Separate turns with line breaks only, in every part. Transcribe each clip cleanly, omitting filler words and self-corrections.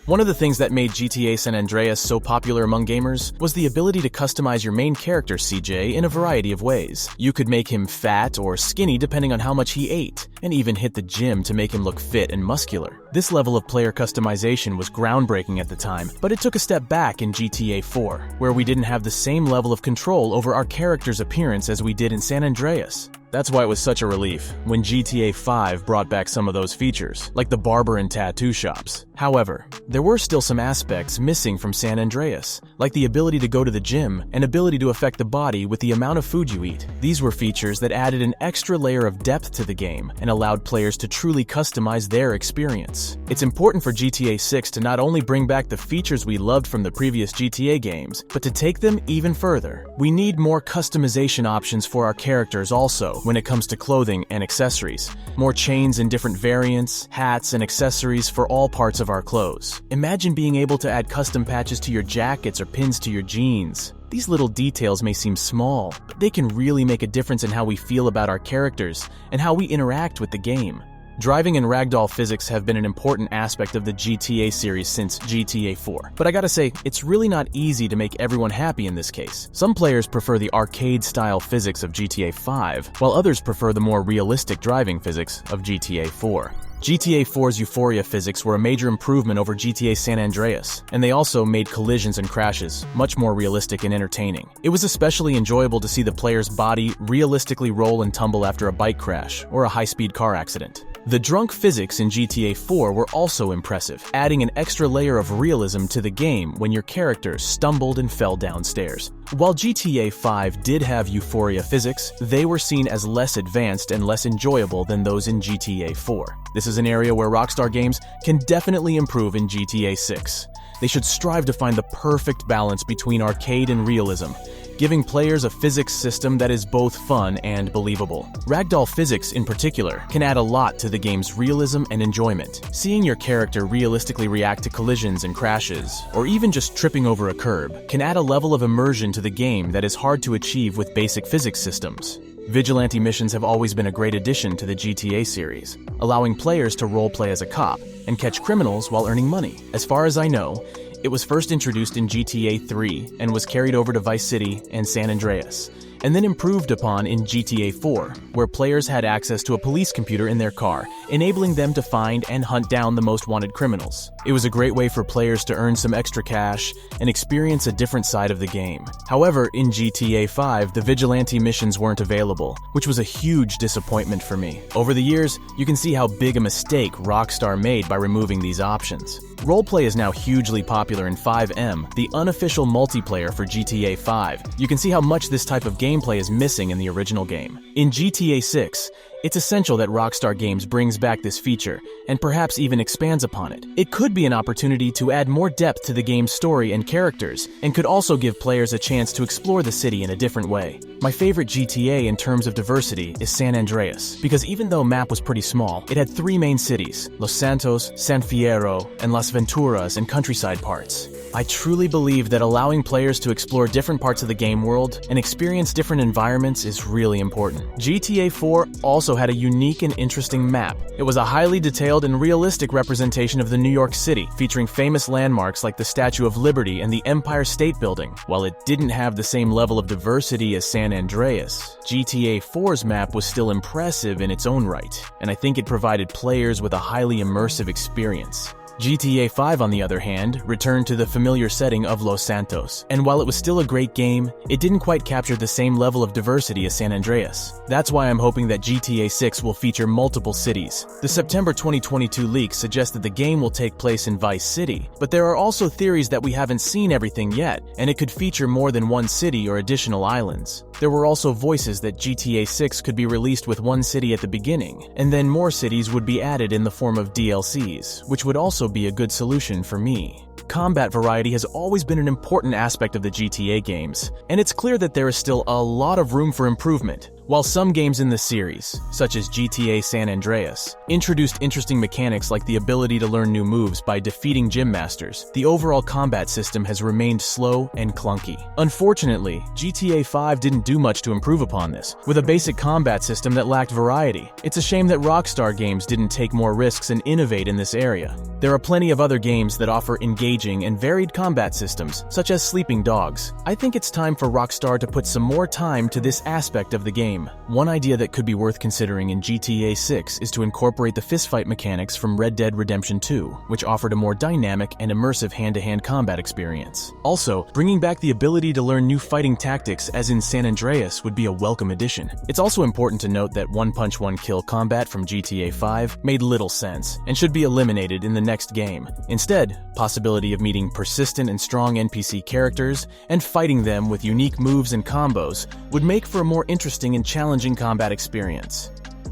One of the things that made GTA San Andreas so popular among gamers was the ability to customize your main character CJ in a variety of ways. You could make him fat or skinny depending on how much he ate, and even hit the gym to make him look fit and muscular. This level of player customization was groundbreaking at the time, but it took a step back in GTA 4, where we didn't have the same level of control over our character's appearance as we did in San Andreas. That's why it was such a relief when GTA 5 brought back some of those features, like the barber and tattoo shops. However, there were still some aspects missing from San Andreas, like the ability to go to the gym and ability to affect the body with the amount of food you eat. These were features that added an extra layer of depth to the game and allowed players to truly customize their experience. It's important for GTA 6 to not only bring back the features we loved from the previous GTA games, but to take them even further. We need more customization options for our characters also when it comes to clothing and accessories. More chains in different variants, hats, and accessories for all parts of our clothes. Imagine being able to add custom patches to your jackets or pins to your jeans. These little details may seem small, but they can really make a difference in how we feel about our characters and how we interact with the game. Driving and ragdoll physics have been an important aspect of the GTA series since GTA 4. But I gotta say, it's really not easy to make everyone happy in this case. Some players prefer the arcade-style physics of GTA 5, while others prefer the more realistic driving physics of GTA 4. GTA 4's Euphoria physics were a major improvement over GTA San Andreas, and they also made collisions and crashes much more realistic and entertaining. It was especially enjoyable to see the player's body realistically roll and tumble after a bike crash or a high-speed car accident. The drunk physics in GTA 4 were also impressive, adding an extra layer of realism to the game when your character stumbled and fell downstairs. While GTA 5 did have Euphoria physics, they were seen as less advanced and less enjoyable than those in GTA 4. This is an area where Rockstar Games can definitely improve in GTA 6. They should strive to find the perfect balance between arcade and realism, giving players a physics system that is both fun and believable. Ragdoll physics, in particular, can add a lot to the game's realism and enjoyment. Seeing your character realistically react to collisions and crashes, or even just tripping over a curb, can add a level of immersion to the game that is hard to achieve with basic physics systems. Vigilante missions have always been a great addition to the GTA series, allowing players to roleplay as a cop and catch criminals while earning money. As far as I know, it was first introduced in GTA 3 and was carried over to Vice City and San Andreas, and then improved upon in GTA 4, where players had access to a police computer in their car, enabling them to find and hunt down the most wanted criminals. It was a great way for players to earn some extra cash and experience a different side of the game. However, in GTA 5, the Vigilante missions weren't available, which was a huge disappointment for me. Over the years, you can see how big a mistake Rockstar made by removing these options. Roleplay is now hugely popular in 5M, the unofficial multiplayer for GTA 5. You can see how much this type of gameplay is missing in the original game. In GTA 6, it's essential that Rockstar Games brings back this feature, and perhaps even expands upon it. It could be an opportunity to add more depth to the game's story and characters, and could also give players a chance to explore the city in a different way. My favorite GTA in terms of diversity is San Andreas, because even though map was pretty small, it had three main cities: Los Santos, San Fierro, and Las Venturas and countryside parts. I truly believe that allowing players to explore different parts of the game world and experience different environments is really important. GTA 4 also had a unique and interesting map. It was a highly detailed and realistic representation of the New York City, featuring famous landmarks like the Statue of Liberty and the Empire State Building. While it didn't have the same level of diversity as San Andreas, GTA 4's map was still impressive in its own right, and I think it provided players with a highly immersive experience. GTA 5, on the other hand, returned to the familiar setting of Los Santos, and while it was still a great game, it didn't quite capture the same level of diversity as San Andreas. That's why I'm hoping that GTA 6 will feature multiple cities. The September 2022 leak suggests that the game will take place in Vice City, but there are also theories that we haven't seen everything yet, and it could feature more than one city or additional islands. There were also voices that GTA 6 could be released with one city at the beginning, and then more cities would be added in the form of DLCs, which would also be a good solution for me. Combat variety has always been an important aspect of the GTA games, and it's clear that there is still a lot of room for improvement. While some games in the series, such as GTA San Andreas, introduced interesting mechanics like the ability to learn new moves by defeating gym masters, the overall combat system has remained slow and clunky. Unfortunately, GTA 5 didn't do much to improve upon this, with a basic combat system that lacked variety. It's a shame that Rockstar Games didn't take more risks and innovate in this area. There are plenty of other games that offer engaging and varied combat systems, such as Sleeping Dogs. I think it's time for Rockstar to put some more time to this aspect of the game. One idea that could be worth considering in GTA 6 is to incorporate the fistfight mechanics from Red Dead Redemption 2, which offered a more dynamic and immersive hand-to-hand combat experience. Also, bringing back the ability to learn new fighting tactics as in San Andreas would be a welcome addition. It's also important to note that one-punch, one-kill combat from GTA 5 made little sense and should be eliminated in the next game. Instead, possibility of meeting persistent and strong NPC characters and fighting them with unique moves and combos would make for a more interesting and challenging combat experience.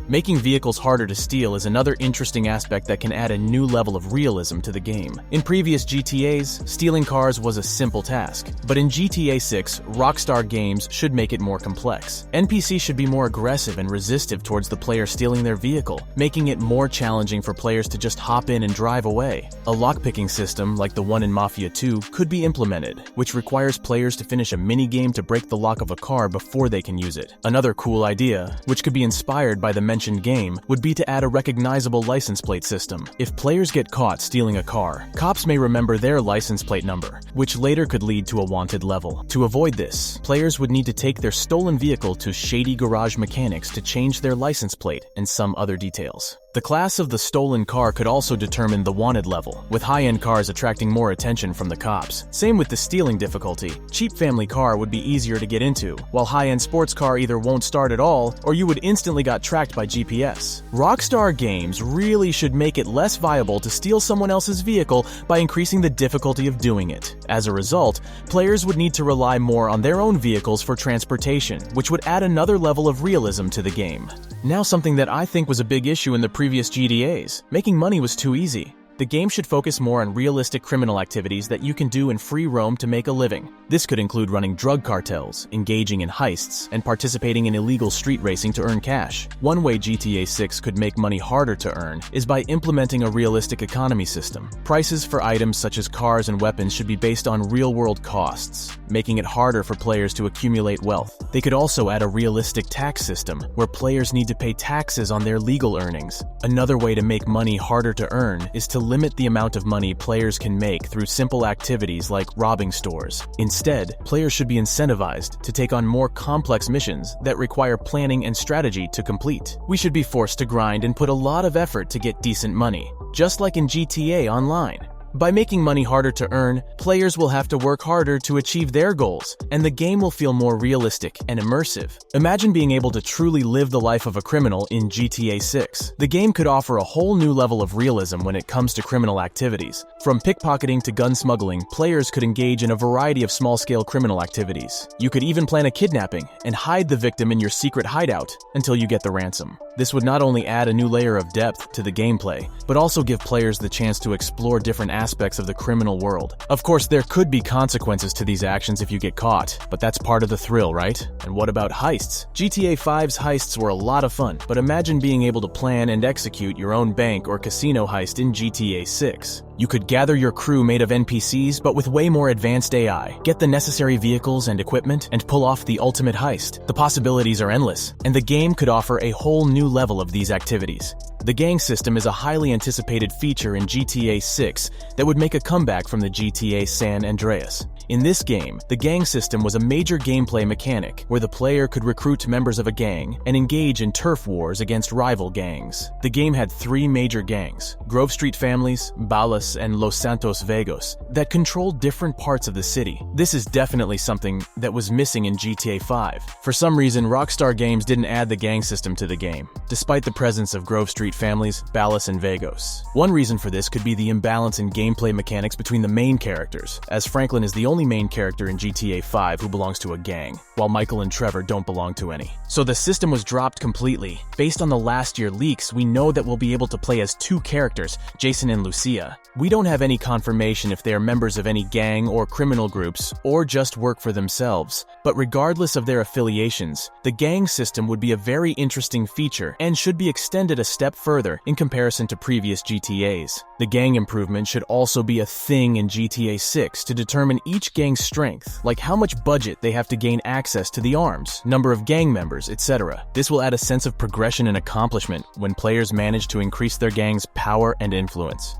Making vehicles harder to steal is another interesting aspect that can add a new level of realism to the game. In previous GTAs, stealing cars was a simple task, but in GTA 6, Rockstar Games should make it more complex. NPCs should be more aggressive and resistive towards the player stealing their vehicle, making it more challenging for players to just hop in and drive away. A lockpicking system, like the one in Mafia 2, could be implemented, which requires players to finish a mini-game to break the lock of a car before they can use it. Another cool idea, which could be inspired by the mentioned game, would be to add a recognizable license plate system. If players get caught stealing a car, cops may remember their license plate number, which later could lead to a wanted level. To avoid this, players would need to take their stolen vehicle to shady garage mechanics to change their license plate and some other details. The class of the stolen car could also determine the wanted level, with high-end cars attracting more attention from the cops. Same with the stealing difficulty. Cheap family car would be easier to get into, while high-end sports car either won't start at all, or you would instantly got tracked by GPS. Rockstar Games really should make it less viable to steal someone else's vehicle by increasing the difficulty of doing it. As a result, players would need to rely more on their own vehicles for transportation, which would add another level of realism to the game. Now something that I think was a big issue in the previous GTAs. Making money was too easy. The game should focus more on realistic criminal activities that you can do in free roam to make a living. This could include running drug cartels, engaging in heists, and participating in illegal street racing to earn cash. One way GTA 6 could make money harder to earn is by implementing a realistic economy system. Prices for items such as cars and weapons should be based on real-world costs, making it harder for players to accumulate wealth. They could also add a realistic tax system, where players need to pay taxes on their legal earnings. Another way to make money harder to earn is to limit the amount of money players can make through simple activities like robbing stores. Instead, players should be incentivized to take on more complex missions that require planning and strategy to complete. We should be forced to grind and put a lot of effort to get decent money, just like in GTA Online. By making money harder to earn, players will have to work harder to achieve their goals, and the game will feel more realistic and immersive. Imagine being able to truly live the life of a criminal in GTA 6. The game could offer a whole new level of realism when it comes to criminal activities. From pickpocketing to gun smuggling, players could engage in a variety of small-scale criminal activities. You could even plan a kidnapping and hide the victim in your secret hideout until you get the ransom. This would not only add a new layer of depth to the gameplay, but also give players the chance to explore different aspects of the criminal world. Of course, there could be consequences to these actions if you get caught, but that's part of the thrill, right? And what about heists? GTA 5's heists were a lot of fun, but imagine being able to plan and execute your own bank or casino heist in GTA 6. You could gather your crew made of NPCs, but with way more advanced AI, get the necessary vehicles and equipment, and pull off the ultimate heist. The possibilities are endless, and the game could offer a whole new level of these activities. The gang system is a highly anticipated feature in GTA 6 that would make a comeback from the GTA San Andreas. In this game, the gang system was a major gameplay mechanic where the player could recruit members of a gang and engage in turf wars against rival gangs. The game had 3 major gangs, Grove Street Families, Balas, and Los Santos Vagos, that controlled different parts of the city. This is definitely something that was missing in GTA 5. For some reason, Rockstar Games didn't add the gang system to the game. despite the presence of Grove Street families, Ballas and Vagos. One reason for this could be the imbalance in gameplay mechanics between the main characters, as Franklin is the only main character in GTA 5 who belongs to a gang, while Michael and Trevor don't belong to any. So the system was dropped completely. Based on the last year leaks, we know that we'll be able to play as two characters, Jason and Lucia. We don't have any confirmation if they are members of any gang or criminal groups, or just work for themselves. But regardless of their affiliations, the gang system would be a very interesting feature and should be extended a step further in comparison to previous GTAs. The gang improvement should also be a thing in GTA 6 to determine each gang's strength, like how much budget they have to gain access to the arms, number of gang members, etc. This will add a sense of progression and accomplishment when players manage to increase their gang's power and influence.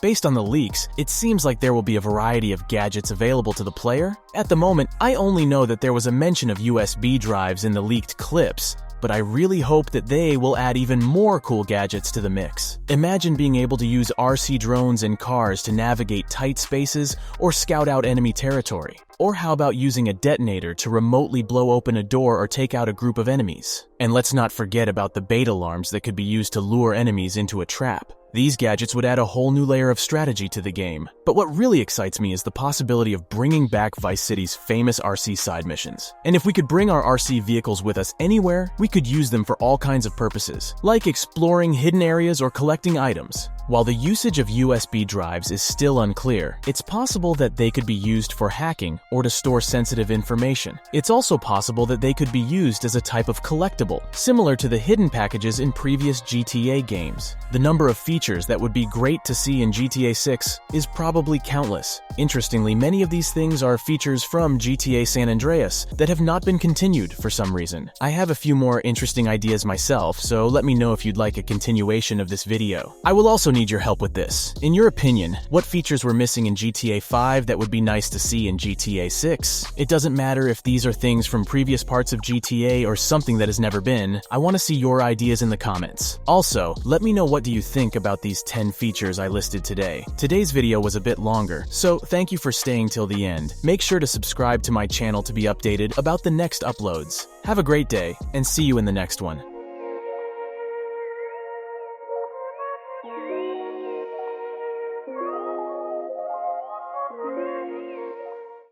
Based on the leaks, it seems like there will be a variety of gadgets available to the player. At the moment, I only know that there was a mention of USB drives in the leaked clips, but I really hope that they will add even more cool gadgets to the mix. Imagine being able to use RC drones and cars to navigate tight spaces or scout out enemy territory. Or how about using a detonator to remotely blow open a door or take out a group of enemies? And let's not forget about the bait alarms that could be used to lure enemies into a trap. These gadgets would add a whole new layer of strategy to the game. But what really excites me is the possibility of bringing back Vice City's famous RC side missions. And if we could bring our RC vehicles with us anywhere, we could use them for all kinds of purposes, like exploring hidden areas or collecting items. While the usage of USB drives is still unclear, it's possible that they could be used for hacking or to store sensitive information. It's also possible that they could be used as a type of collectible, similar to the hidden packages in previous GTA games. The number of features that would be great to see in GTA 6 is probably countless. Interestingly, many of these things are features from GTA San Andreas that have not been continued for some reason. I have a few more interesting ideas myself, so let me know if you'd like a continuation of this video. I will also need your help with this. In your opinion, what features were missing in GTA 5 that would be nice to see in GTA 6? It doesn't matter if these are things from previous parts of GTA or something that has never been. I want to see your ideas in the comments. Also, let me know what do you think about these 10 features I listed today. Today's video was a bit longer, so thank you for staying till the end. Make sure to subscribe to my channel to be updated about the next uploads. Have a great day, and see you in the next one.